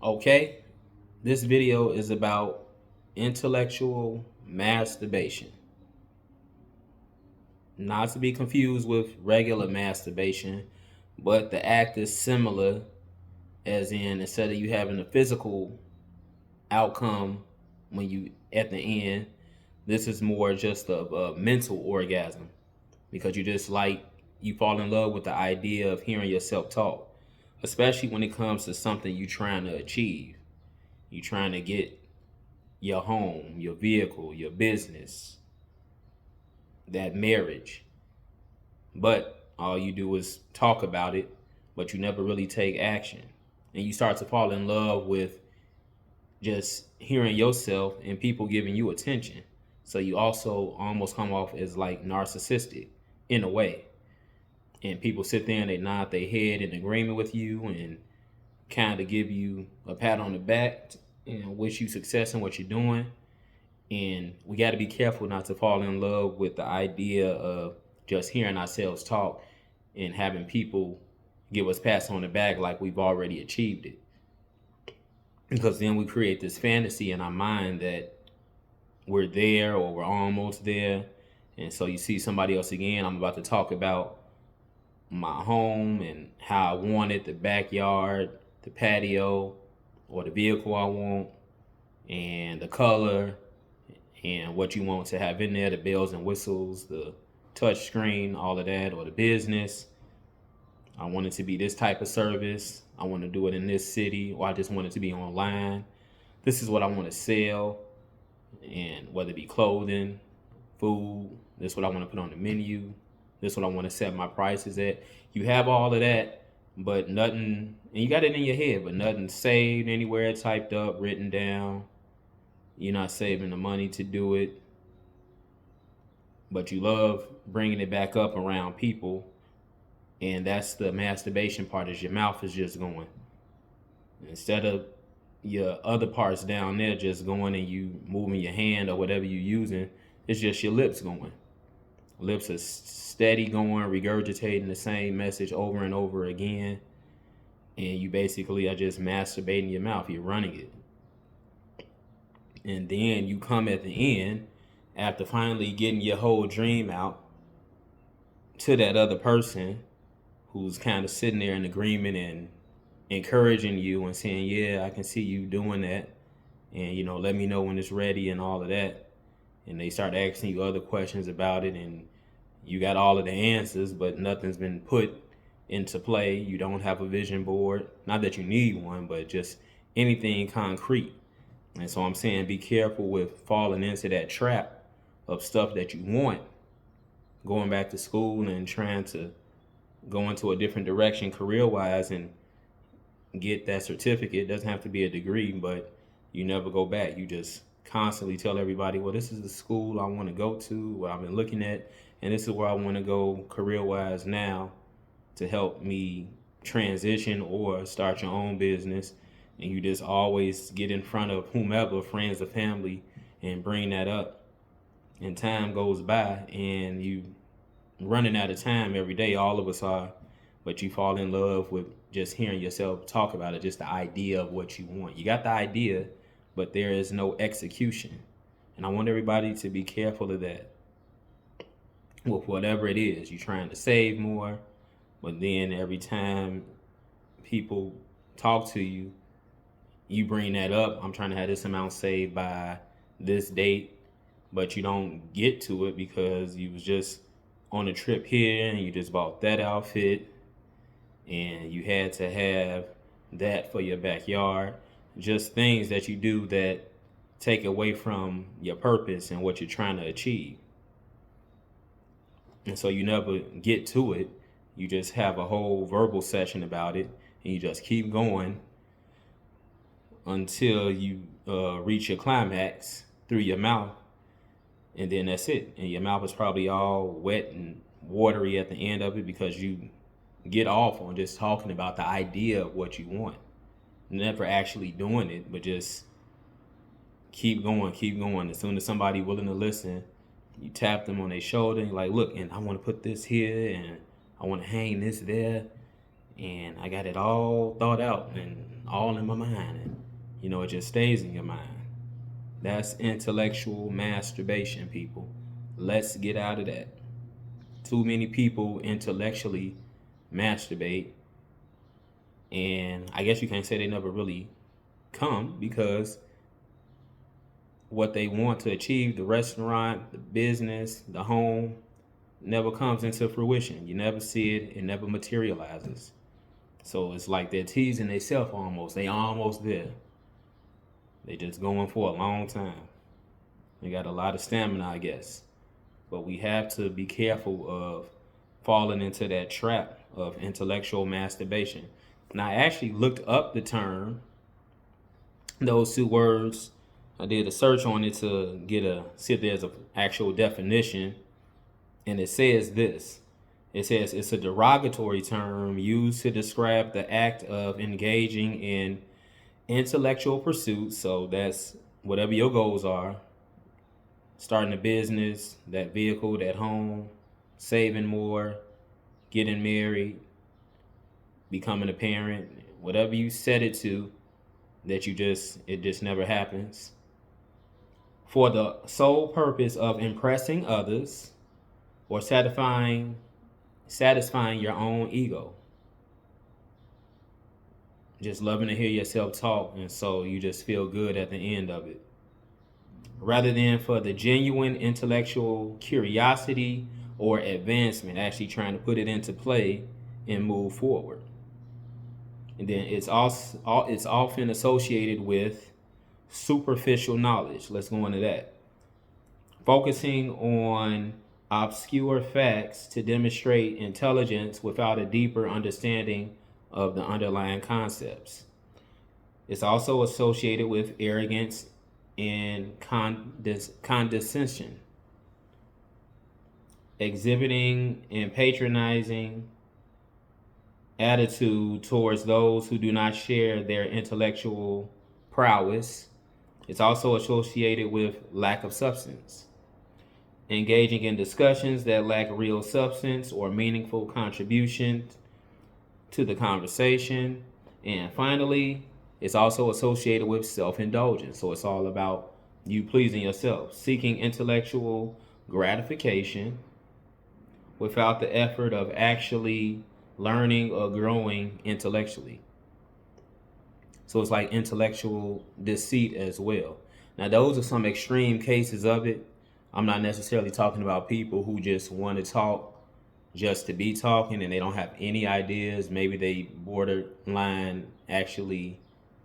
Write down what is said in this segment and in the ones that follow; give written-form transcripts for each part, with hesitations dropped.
Okay, this video is about intellectual masturbation, not to be confused with regular masturbation, but the act is similar, as in instead of you having a physical outcome when you at the end, this is more just a mental orgasm because you fall in love with the idea of hearing yourself talk, especially when it comes to something you're trying to achieve. You're trying to get your home, your vehicle, your business, that marriage. But all you do is talk about it, but you never really take action. And you start to fall in love with just hearing yourself and people giving you attention. So you also almost come off as like narcissistic in a way. And people sit there and they nod their head in agreement with you and kind of give you a pat on the back and wish you success in what you're doing. And we got to be careful not to fall in love with the idea of just hearing ourselves talk and having people give us pats on the back like we've already achieved it. Because then we create this fantasy in our mind that we're there or we're almost there. And so you see somebody else again. I'm about to talk about my home and how I want it, the backyard, the patio, or the vehicle I want, and the color, and what you want to have in there, the bells and whistles, the touch screen, all of that, or the business. I want it to be this type of service. I want to do it in this city, or I just want it to be online. This is what I want to sell, and whether it be clothing, food, this is what I want to put on the menu. This is what I want to set my prices at. You have all of that, but nothing, and you got it in your head, but nothing saved anywhere, typed up, written down. You're not saving the money to do it, but you love bringing it back up around people. And that's the masturbation part, is your mouth is just going. Instead of your other parts down there just going and you moving your hand or whatever you're using, it's just your lips going. Lips are steady going, regurgitating the same message over and over again. And you basically are just masturbating your mouth. You're running it. And then you come at the end, after finally getting your whole dream out, to that other person who's kind of sitting there in agreement and encouraging you and saying, yeah, I can see you doing that. And, let me know when it's ready and all of that. And they start asking you other questions about it, and you got all of the answers, but nothing's been put into play. You don't have a vision board. Not that you need one, but just anything concrete. And so I'm saying be careful with falling into that trap of stuff that you want, going back to school and trying to go into a different direction career-wise and get that certificate. It doesn't have to be a degree, but you never go back. You just constantly tell everybody, well, this is the school I want to go to, what I've been looking at, and this is where I want to go career-wise now to help me transition or start your own business. And you just always get in front of whomever, friends or family, and bring that up. And time goes by and you running out of time every day. All of us are, but you fall in love with just hearing yourself talk about it, just the idea of what you want. You got the idea, but there is no execution. And I want everybody to be careful of that. With whatever it is, you're trying to save more, but then every time people talk to you, you bring that up. I'm trying to have this amount saved by this date, but you don't get to it because you was just on a trip here and you just bought that outfit and you had to have that for your backyard. Just things that you do that take away from your purpose and what you're trying to achieve. And so you never get to it. You just have a whole verbal session about it and you just keep going until you reach your climax through your mouth, and then that's it. And your mouth is probably all wet and watery at the end of it because you get off on just talking about the idea of what you want, never actually doing it, but just keep going, keep going. As soon as somebody willing to listen, you tap them on their shoulder and you're like, look, and I want to put this here and I want to hang this there, and I got it all thought out and all in my mind. And, it just stays in your mind. That's intellectual masturbation, people. Let's get out of that. Too many people intellectually masturbate, and I guess you can't say they never really come because what they want to achieve, the restaurant, the business, the home, never comes into fruition. You never see it, it never materializes. So it's like they're teasing themselves almost. They almost there. They just going for a long time. They got a lot of stamina, I guess. But we have to be careful of falling into that trap of intellectual masturbation. And I actually looked up the term, those two words. I did a search on it to see if there's an actual definition. And it says this. It says it's a derogatory term used to describe the act of engaging in intellectual pursuits. So that's whatever your goals are: starting a business, that vehicle, that home, saving more, getting married, becoming a parent, whatever you set it to, that it just never happens. For the sole purpose of impressing others or satisfying your own ego. Just loving to hear yourself talk, and so you just feel good at the end of it. Rather than for the genuine intellectual curiosity or advancement, actually trying to put it into play and move forward. And then it's often associated with superficial knowledge. Let's go into that. Focusing on obscure facts to demonstrate intelligence without a deeper understanding of the underlying concepts. It's also associated with arrogance and condescension, exhibiting and patronizing attitude towards those who do not share their intellectual prowess. It's also associated with lack of substance, engaging in discussions that lack real substance or meaningful contribution to the conversation. And finally, it's also associated with self-indulgence. So it's all about you pleasing yourself, seeking intellectual gratification without the effort of actually learning or growing intellectually. So it's like intellectual deceit as well. Now, those are some extreme cases of it. I'm not necessarily talking about people who just want to talk just to be talking and they don't have any ideas. Maybe they borderline actually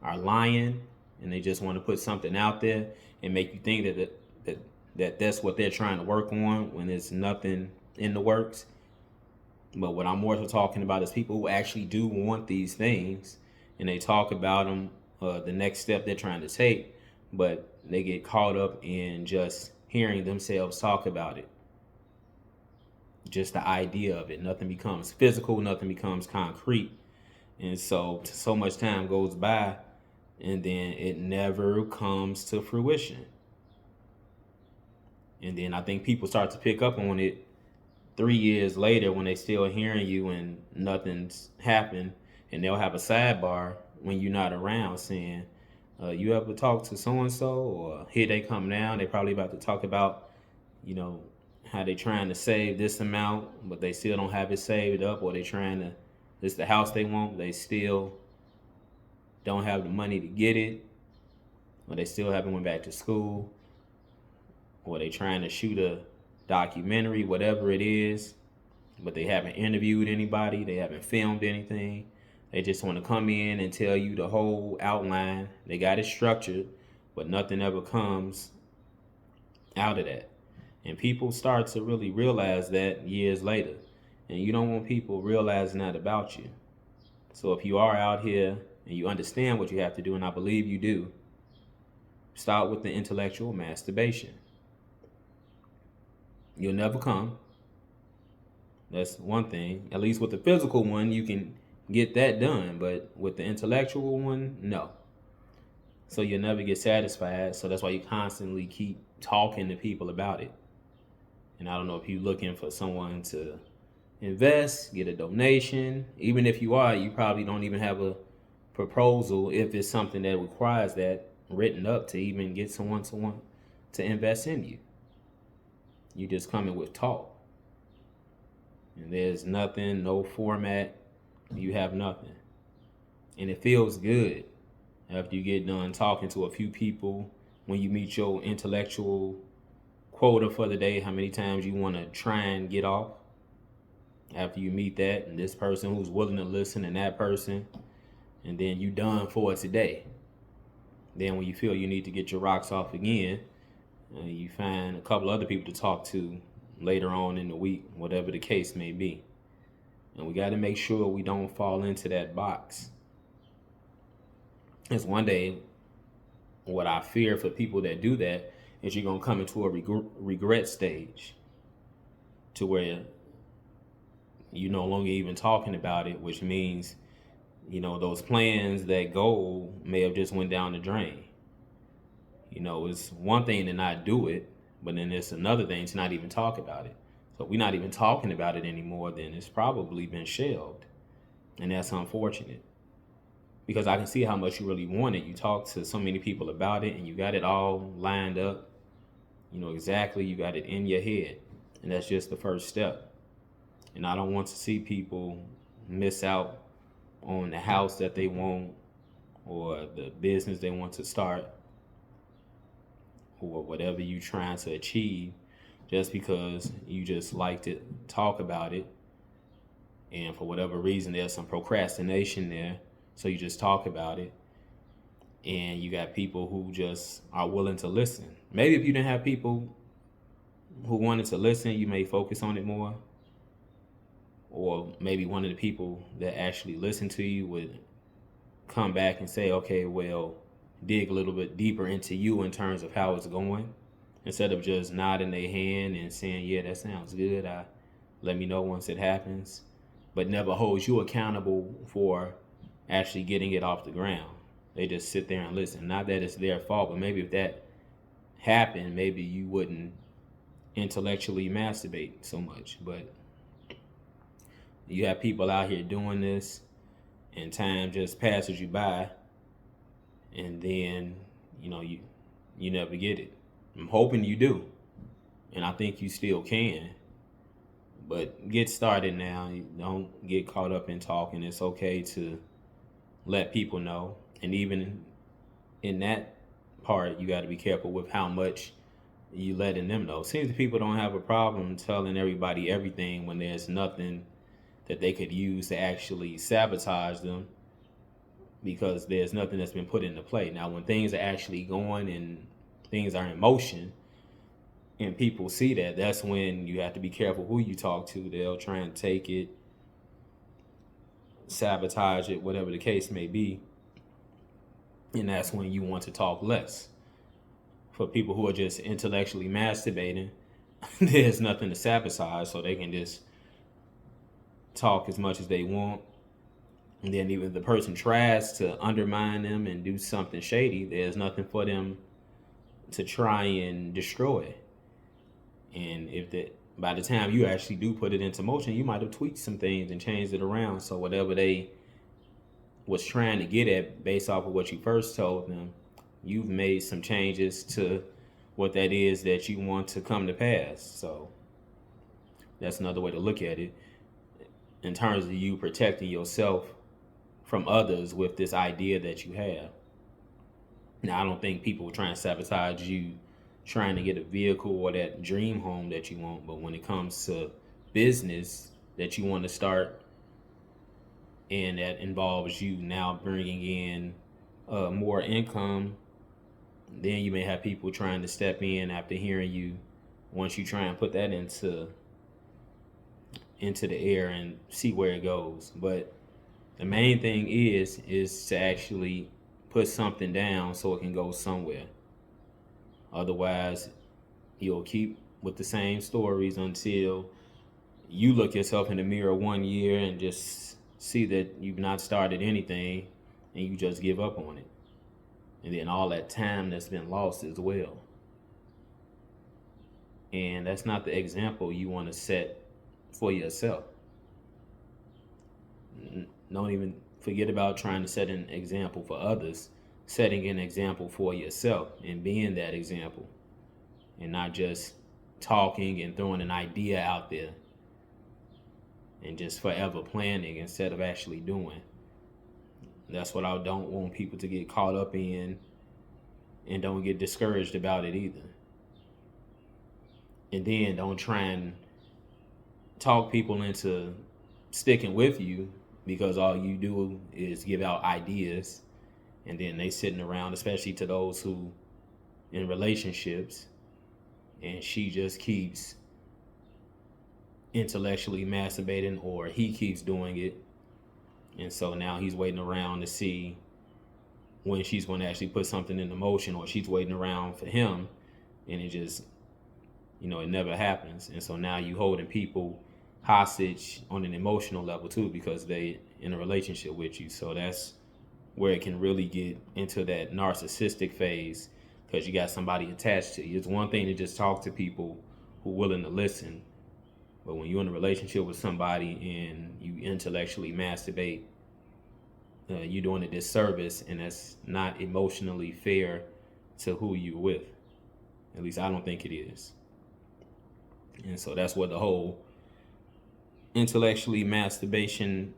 are lying and they just want to put something out there and make you think that's what they're trying to work on when there's nothing in the works. But what I'm more so talking about is people who actually do want these things and they talk about them, the next step they're trying to take, but they get caught up in just hearing themselves talk about it. Just the idea of it. Nothing becomes physical, nothing becomes concrete. And so much time goes by and then it never comes to fruition. And then I think people start to pick up on it 3 years later when they still hearing you and nothing's happened, and they'll have a sidebar when you're not around saying, you ever talk to so-and-so? Or here they come now, they probably about to talk about, how they trying to save this amount, but they still don't have it saved up, or they trying to, this the house they want, they still don't have the money to get it, or they still haven't went back to school, or they trying to shoot a documentary, whatever it is, but they haven't interviewed anybody, they haven't filmed anything. They just want to come in and tell you the whole outline. They got it structured, but nothing ever comes out of that. And people start to really realize that years later. And you don't want people realizing that about you. So if you are out here and you understand what you have to do, and I believe you do, start with the intellectual masturbation. You'll never come. That's one thing. At least with the physical one, you can get that done. But with the intellectual one, no. So you'll never get satisfied. So that's why you constantly keep talking to people about it. And I don't know if you're looking for someone to invest, get a donation. Even if you are, you probably don't even have a proposal, if it's something that requires that, written up to even get someone to invest in you. You just coming with talk. And there's nothing, no format. You have nothing. And it feels good after you get done talking to a few people, when you meet your intellectual quota for the day, how many times you want to try and get off. After you meet that and this person who's willing to listen and that person, and then you done for today. Then when you feel you need to get your rocks off again, you find a couple other people to talk to later on in the week, whatever the case may be. And we got to make sure we don't fall into that box. Because one day, what I fear for people that do that is you're going to come into a regret stage to where you no longer even talking about it, which means, those plans, that goal may have just went down the drain. It's one thing to not do it, but then it's another thing to not even talk about it. So if we're not even talking about it anymore, then it's probably been shelved. And that's unfortunate. Because I can see how much you really want it. You talk to so many people about it and you got it all lined up. Exactly, you got it in your head. And that's just the first step. And I don't want to see people miss out on the house that they want, or the business they want to start, or whatever you're trying to achieve, just because you just like to talk about it. And for whatever reason, there's some procrastination there. So you just talk about it. And you got people who just are willing to listen. Maybe if you didn't have people who wanted to listen, you may focus on it more. Or maybe one of the people that actually listen to you would come back and say, okay, well, dig a little bit deeper into you in terms of how it's going, instead of just nodding their hand and saying, yeah, that sounds good. Let me know once it happens, but never holds you accountable for actually getting it off the ground. They just sit there and listen. Not that it's their fault, but maybe if that happened, maybe you wouldn't intellectually masturbate so much. But you have people out here doing this, and time just passes you by, and then you never get it. I'm hoping you do, and I think you still can. But get started now. You don't get caught up in talking. It's okay to let people know, and even in that part, you got to be careful with how much you letting them know. Seems that people don't have a problem telling everybody everything when there's nothing that they could use to actually sabotage them, because there's nothing that's been put into play. Now, when things are actually going and things are in motion and people see that, that's when you have to be careful who you talk to. They'll try and take it, sabotage it, whatever the case may be. And that's when you want to talk less. For people who are just intellectually masturbating, there's nothing to sabotage, so they can just talk as much as they want. And then even if the person tries to undermine them and do something shady, there's nothing for them to try and destroy. And by the time you actually do put it into motion, you might have tweaked some things and changed it around. So whatever they was trying to get at based off of what you first told them, you've made some changes to what that is that you want to come to pass. So that's another way to look at it, in terms of you protecting yourself from others with this idea that you have. Now, I don't think people will try and sabotage you trying to get a vehicle or that dream home that you want, but when it comes to business that you want to start, and that involves you now bringing in more income, then you may have people trying to step in after hearing you, once you try and put that into the air and see where it goes. But the main thing is to actually put something down so it can go somewhere. Otherwise, you'll keep with the same stories until you look yourself in the mirror 1 year and just see that you've not started anything, and you just give up on it. And then all that time that's been lost as well. And that's not the example you want to set for yourself. Don't even forget about trying to set an example for others, setting an example for yourself and being that example, and not just talking and throwing an idea out there and just forever planning instead of actually doing. That's what I don't want people to get caught up in, and don't get discouraged about it either. And then don't try and talk people into sticking with you, because all you do is give out ideas, and then they sitting around, especially to those who in relationships, and she just keeps intellectually masturbating, or he keeps doing it, and so now he's waiting around to see when she's going to actually put something into motion, or she's waiting around for him, and it just, it never happens. And so now you holding people hostage on an emotional level too, because they in a relationship with you. So that's where it can really get into that narcissistic phase, because you got somebody attached to you. It's one thing to just talk to people who are willing to listen, but when you're in a relationship with somebody and you intellectually masturbate, you're doing a disservice, and that's not emotionally fair to who you're with. At least I don't think it is. And so that's what the whole intellectually masturbation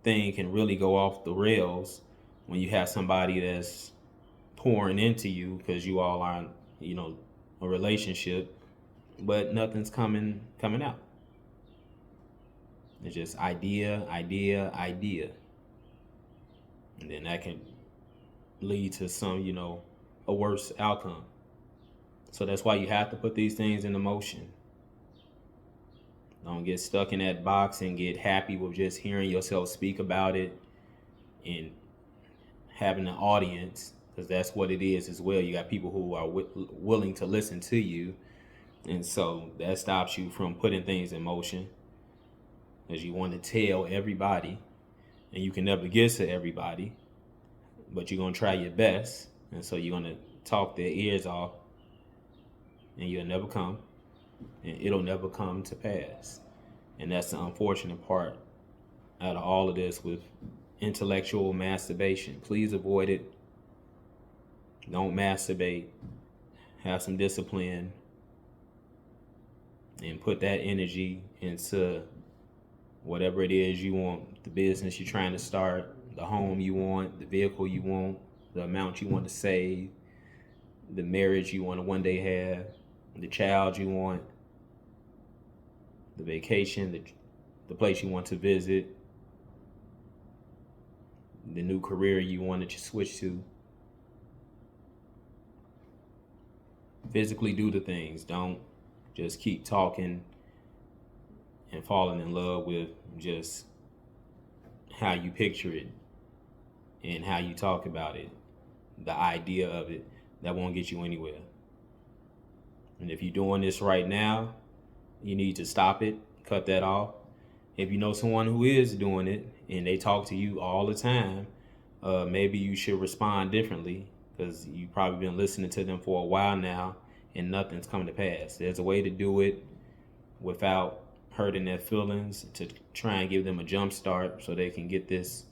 thing can really go off the rails, when you have somebody that's pouring into you because you all are, a relationship, but nothing's coming out. It's just idea, idea, idea. And then that can lead to some, a worse outcome. So that's why you have to put these things into motion. Don't get stuck in that box and get happy with just hearing yourself speak about it and having an audience, because that's what it is as well. You got people who are willing to listen to you, and so that stops you from putting things in motion, because you want to tell everybody, and you can never get to everybody, but you're going to try your best, and so you're going to talk their ears off, and you'll never come, and it'll never come to pass. And that's the unfortunate part out of all of this with intellectual masturbation. Please avoid it. Don't masturbate. Have some discipline, and put that energy into whatever it is you want, the business you're trying to start, the home you want, the vehicle you want, the amount you want to save, the marriage you want to one day have, the child you want, the vacation, the place you want to visit, the new career you want to switch to. Physically do the things. Don't just keep talking and falling in love with just how you picture it and how you talk about it, the idea of it. That won't get you anywhere. And if you're doing this right now, you need to stop it, cut that off. If you know someone who is doing it and they talk to you all the time, maybe you should respond differently, because you've probably been listening to them for a while now and nothing's coming to pass. There's a way to do it without hurting their feelings, to try and give them a jump start so they can get this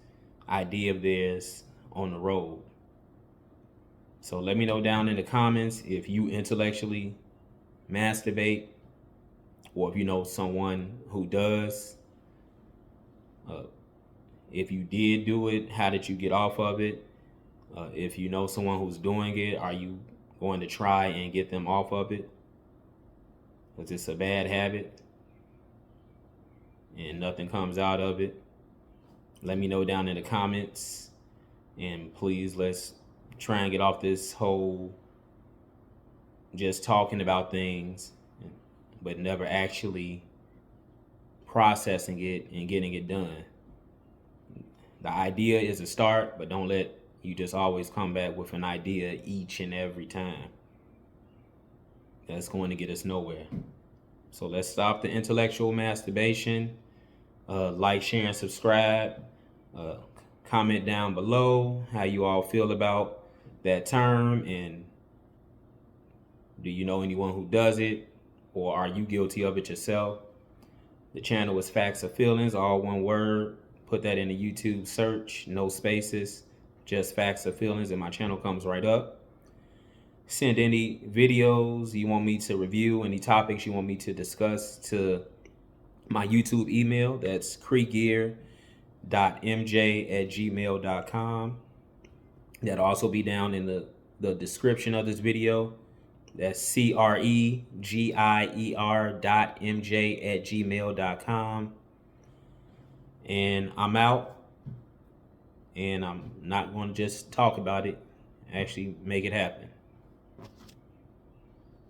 idea of theirs on the road. So let me know down in the comments if you intellectually masturbate, or if you know someone who does. If you did do it, how did you get off of it? If you know someone who's doing it, are you going to try and get them off of it? Because it's a bad habit and nothing comes out of it. Let me know down in the comments, and please, let's try and get off this whole just talking about things but never actually processing it and getting it done. The idea is a start, but don't let you just always come back with an idea each and every time. That's going to get us nowhere. So let's stop the intellectual masturbation. Like, share, and subscribe. Comment down below how you all feel about that term, and do you know anyone who does it, or are you guilty of it yourself? The channel is Facts or Feelings, all one word. Put that in the YouTube search, no spaces, just facts or feelings, and my channel comes right up. Send any videos you want me to review, any topics you want me to discuss to my YouTube email. That's cregear.mj@gmail.com. That'll also be down in the description of this video. That's cregier.mj@gmail.com. And I'm out. And I'm not going to just talk about it, actually make it happen.